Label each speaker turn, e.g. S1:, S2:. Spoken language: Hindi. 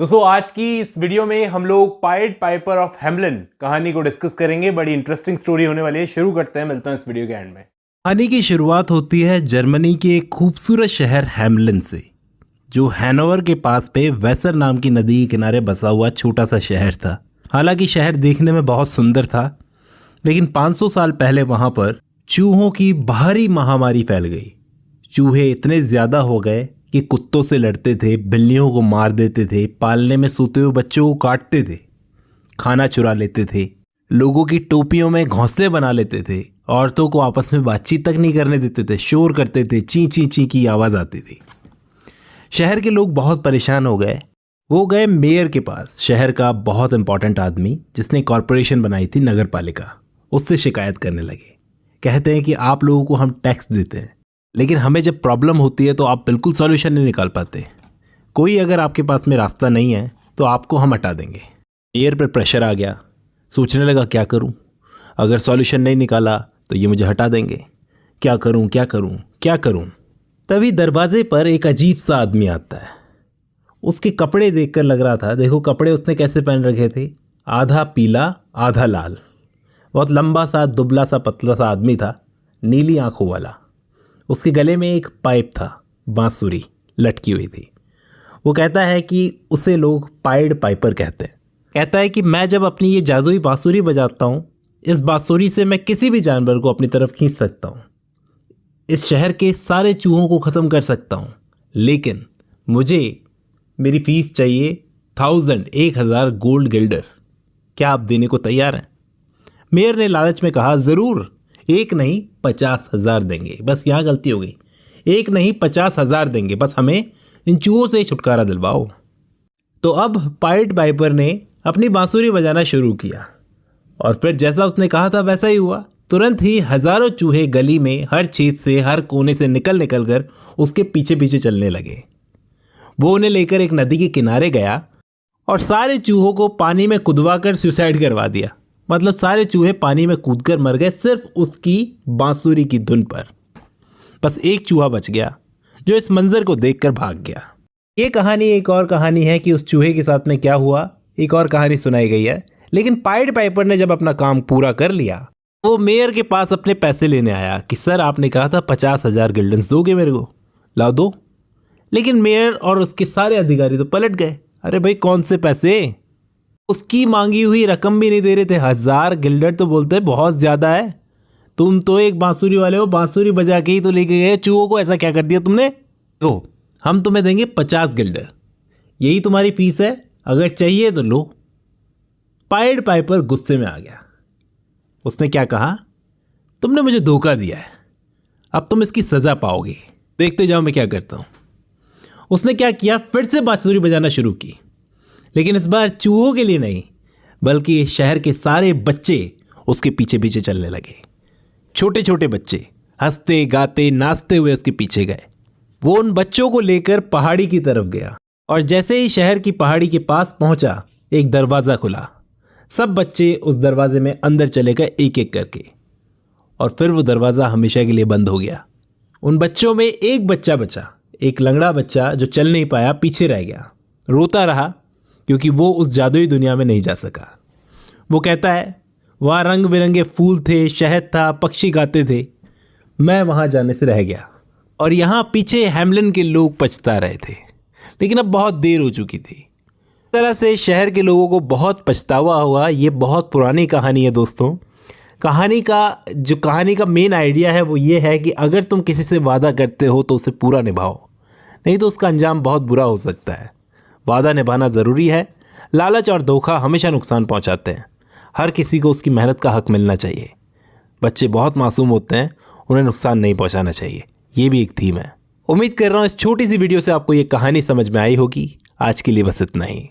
S1: दोस्तों आज की इस वीडियो में हम लोग पाइड पाइपर ऑफ हैम्लिन कहानी को डिस्कस करेंगे। बड़ी इंटरेस्टिंग स्टोरी होने वाली है। शुरू करते हैं, मिलते हैं इस वीडियो के एंड में।
S2: कहानी की शुरुआत होती है जर्मनी के एक खूबसूरत शहर हैम्लिन से, जो हैनोवर के पास पे वेसर नाम की नदी के किनारे बसा हुआ छोटा सा शहर था। हालांकि शहर देखने में बहुत सुंदर था, लेकिन 500 साल पहले वहाँ पर चूहों की भारी महामारी फैल गई। चूहे इतने ज़्यादा हो गए कि कुत्तों से लड़ते थे, बिल्लियों को मार देते थे, पालने में सोते हुए बच्चों को काटते थे, खाना चुरा लेते थे, लोगों की टोपियों में घोंसले बना लेते थे, औरतों को आपस में बातचीत तक नहीं करने देते थे, शोर करते थे, ची ची ची की आवाज़ आती थी। शहर के लोग बहुत परेशान हो गए। वो गए मेयर के पास, शहर का बहुत इंपॉर्टेंट आदमी जिसने कॉरपोरेशन बनाई थी, नगर पालिका। उससे शिकायत करने लगे। कहते हैं कि आप लोगों को हम टैक्स देते हैं, लेकिन हमें जब प्रॉब्लम होती है तो आप बिल्कुल सॉल्यूशन नहीं निकाल पाते। कोई अगर आपके पास में रास्ता नहीं है तो आपको हम हटा देंगे। मेयर पर प्रेशर आ गया। सोचने लगा क्या करूं, अगर सॉल्यूशन नहीं निकाला तो ये मुझे हटा देंगे। क्या करूं क्या करूं क्या करूं। तभी दरवाजे पर एक अजीब सा आदमी आता है। उसके कपड़े देखकर लग रहा था, देखो कपड़े उसने कैसे पहन रखे थे, आधा पीला आधा लाल। बहुत लंबा सा दुबला सा पतला सा आदमी था, नीली आंखों वाला। उसके गले में एक पाइप था, बांसुरी लटकी हुई थी। वो कहता है कि उसे लोग पाइड पाइपर कहते हैं। कहता है कि मैं जब अपनी ये जादुई बांसुरी बजाता हूँ, इस बांसुरी से मैं किसी भी जानवर को अपनी तरफ खींच सकता हूँ, इस शहर के सारे चूहों को ख़त्म कर सकता हूँ। लेकिन मुझे मेरी फ़ीस चाहिए 1000 गोल्ड गिल्डर। क्या आप देने को तैयार हैं? मेयर ने लालच में कहा, ज़रूर, एक नहीं 50,000 देंगे। बस यहाँ गलती हो गई, एक नहीं 50,000 देंगे, बस हमें इन चूहों से छुटकारा दिलवाओ। तो अब पाइड पाइपर ने अपनी बांसुरी बजाना शुरू किया और फिर जैसा उसने कहा था वैसा ही हुआ। तुरंत ही हजारों चूहे गली में हर छेद से, हर कोने से निकल कर उसके पीछे पीछे चलने लगे। वो उन्हें लेकर एक नदी के किनारे गया और सारे चूहों को पानी में कुदवा कर सुसाइड करवा दिया। मतलब सारे चूहे पानी में कूदकर मर गए, सिर्फ उसकी बांसुरी की धुन पर। बस एक चूहा बच गया, जो इस मंजर को देखकर भाग गया। ये कहानी एक और कहानी है कि उस चूहे के साथ में क्या हुआ, एक और कहानी सुनाई गई है। लेकिन पाइड पाइपर ने जब अपना काम पूरा कर लिया, वो मेयर के पास अपने पैसे लेने आया कि सर आपने कहा था 50,000 गिल्डन्स दोगे मेरे को, लाओ दो। लेकिन मेयर और उसके सारे अधिकारी तो पलट गए। अरे भाई कौन से पैसे, उसकी मांगी हुई रकम भी नहीं दे रहे थे। 1000 गिल्डर तो बोलते हैं बहुत ज़्यादा है। तुम तो एक बांसुरी वाले हो, बांसुरी बजा के ही तो लेके गए चूहों को, ऐसा क्या कर दिया तुमने? तो हम तुम्हें देंगे 50 गिल्डर, यही तुम्हारी फीस है, अगर चाहिए तो लो। पाइड पाइपर गुस्से में आ गया। उसने क्या कहा, तुमने मुझे धोखा दिया है, अब तुम इसकी सज़ा पाओगे, देखते जाओ मैं क्या करता हूँ। उसने क्या किया, फिर से बांसुरी बजाना शुरू की, लेकिन इस बार चूहों के लिए नहीं, बल्कि शहर के सारे बच्चे उसके पीछे पीछे चलने लगे। छोटे छोटे बच्चे हंसते गाते नाचते हुए उसके पीछे गए। वो उन बच्चों को लेकर पहाड़ी की तरफ गया और जैसे ही शहर की पहाड़ी के पास पहुंचा, एक दरवाज़ा खुला। सब बच्चे उस दरवाजे में अंदर चले गए एक एक करके, और फिर वो दरवाज़ा हमेशा के लिए बंद हो गया। उन बच्चों में एक बच्चा बचा, एक लंगड़ा बच्चा जो चल नहीं पाया, पीछे रह गया, रोता रहा क्योंकि वो उस जादुई दुनिया में नहीं जा सका। वो कहता है, वहाँ रंग बिरंगे फूल थे, शहद था, पक्षी गाते थे, मैं वहाँ जाने से रह गया। और यहाँ पीछे हैम्लिन के लोग पछता रहे थे, लेकिन अब बहुत देर हो चुकी थी। इस तरह से शहर के लोगों को बहुत पछतावा हुआ। ये बहुत पुरानी कहानी है दोस्तों। कहानी का मेन आइडिया है वो ये है कि अगर तुम किसी से वादा करते हो तो उसे पूरा निभाओ, नहीं तो उसका अंजाम बहुत बुरा हो सकता है। वादा निभाना ज़रूरी है। लालच और धोखा हमेशा नुकसान पहुंचाते हैं। हर किसी को उसकी मेहनत का हक मिलना चाहिए। बच्चे बहुत मासूम होते हैं, उन्हें नुकसान नहीं पहुंचाना चाहिए। ये भी एक थीम है। उम्मीद कर रहा हूँ इस छोटी सी वीडियो से आपको ये कहानी समझ में आई होगी। आज के लिए बस इतना ही।